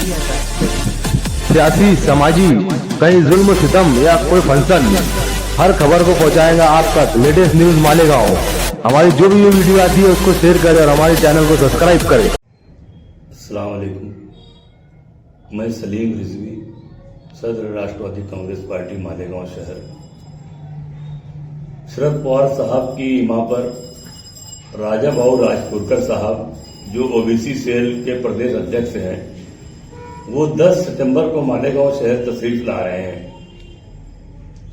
सियासी, समाजी, कहीं जुल्म सितम या कोई फंक्शन, हर खबर को पहुंचाएगा आप तक लेटेस्ट न्यूज मालेगांव। हमारी जो भी वीडियो आती है उसको शेयर करें और हमारे चैनल को सब्सक्राइब करें। अस्सलाम वालेकुम, मैं सलीम रिजवी, सदर राष्ट्रवादी कांग्रेस पार्टी मालेगांव शहर। शरद पवार साहब की हिमा पर राजा भाऊ राजपुरकर साहब जो ओबीसी सेल के प्रदेश अध्यक्ष हैं, वो 10 सितंबर को मालेगांव शहर तशरीफ ला रहे हैं।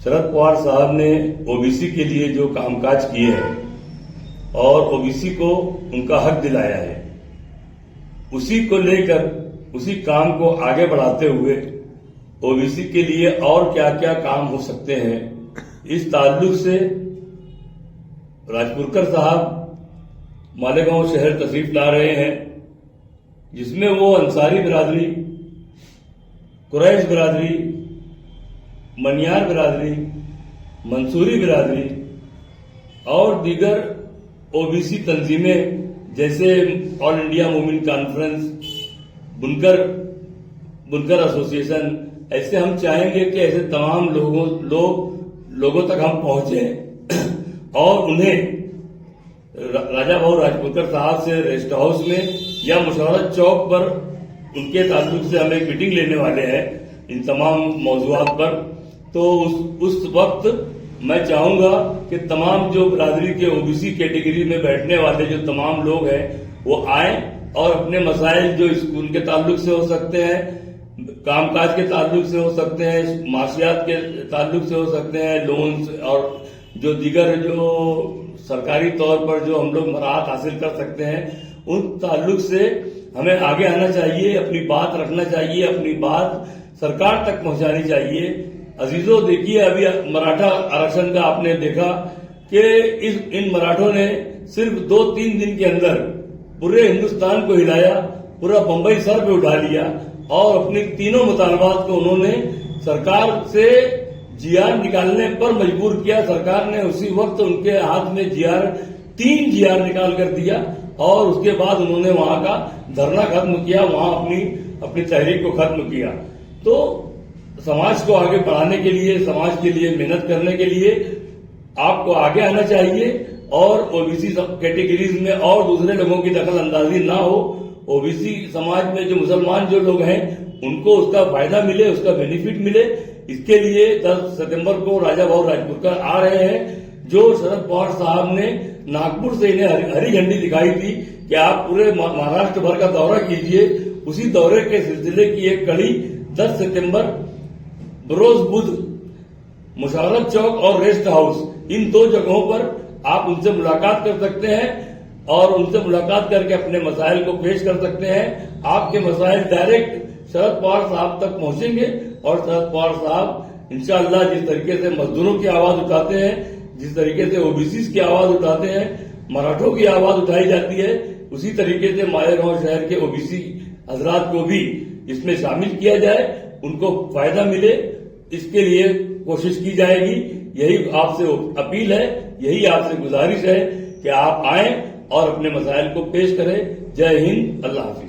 शरद पवार साहब ने ओबीसी के लिए जो कामकाज किए हैं और ओबीसी को उनका हक दिलाया है, उसी को लेकर उसी काम को आगे बढ़ाते हुए ओबीसी के लिए और क्या क्या काम हो सकते हैं, इस ताल्लुक से राजपुरकर साहब मालेगांव शहर तशरीफ ला रहे हैं, जिसमें वो अंसारी बिरादरी, कुरैश बिरादरी, मनियार बिरादरी, मंसूरी बिरादरी और दीगर ओबीसी तंजीमें जैसे ऑल इंडिया मूवमेंट कॉन्फ्रेंस, बुनकर एसोसिएशन, ऐसे हम चाहेंगे कि ऐसे तमाम लोगों तक हम पहुंचे और उन्हें राजा भाऊ राजपुरकर साहब से रेस्ट हाउस में या मुशावरत चौक पर उनके ताल्लुक से हम एक मीटिंग लेने वाले हैं इन तमाम मौजूआत पर। तो उस वक्त मैं चाहूंगा कि तमाम जो बिरादरी के ओबीसी कैटेगरी में बैठने वाले जो तमाम लोग हैं वो आए और अपने मसाइल जो स्कूल के ताल्लुक से हो सकते हैं, कामकाज के ताल्लुक से हो सकते हैं, माशियात के ताल्लुक से हो सकते हैं, लोन्स और जो दीगर जो सरकारी तौर पर जो हम लोग मराहत हासिल कर सकते हैं, उन ताल्लुक से हमें आगे आना चाहिए, अपनी बात रखना चाहिए, अपनी बात सरकार तक पहुंचानी चाहिए। अजीजों, देखिए अभी मराठा आरक्षण का आपने देखा कि इन मराठों ने सिर्फ 2-3 दिन के अंदर पूरे हिंदुस्तान को हिलाया, पूरा बंबई सर पे उठा लिया और अपनी तीनों मुतालबात को उन्होंने सरकार से जीआर निकालने पर मजबूर किया। सरकार ने उसी वक्त उनके हाथ में 3 जीआर निकाल कर दिया और उसके बाद उन्होंने वहां का धरना खत्म किया, वहां अपनी तहरीक को खत्म किया। तो समाज को आगे बढ़ाने के लिए, समाज के लिए मेहनत करने के लिए आपको आगे आना चाहिए और ओबीसी कैटेगरीज में और दूसरे लोगों की दखल अंदाजी ना हो। ओबीसी समाज में जो मुसलमान जो लोग हैं उनको उसका फायदा मिले, उसका बेनिफिट मिले। इसके लिए 10 सितंबर को राजा भाऊ राजपुरकर आ रहे हैं। जो शरद पवार साहब ने नागपुर से इन्हें हरी झंडी दिखाई थी कि आप पूरे महाराष्ट्र भर का दौरा कीजिए, उसी दौरे के सिलसिले की एक कड़ी 10 सितंबर बरोज बुध मुशावरत चौक और रेस्ट हाउस, इन 2 जगहों पर आप उनसे मुलाकात कर सकते हैं और उनसे मुलाकात करके अपने मसाइल को पेश कर सकते हैं। आपके मसाइल डायरेक्ट शरद पवार साहब तक पहुंचेंगे और शरद पवार साहब इंशाअल्लाह जिस तरीके से मजदूरों की आवाज उठाते हैं, जिस तरीके से ओबीसी की आवाज उठाते हैं, मराठों की आवाज उठाई जाती है, उसी तरीके से मालेगांव शहर के ओबीसी हजरात को भी इसमें शामिल किया जाए, उनको फायदा मिले, इसके लिए कोशिश की जाएगी। यही आपसे अपील है, यही आपसे गुजारिश है कि आप आएं और अपने मसाइल को पेश करें। जय हिंद, अल्लाह हाफिज।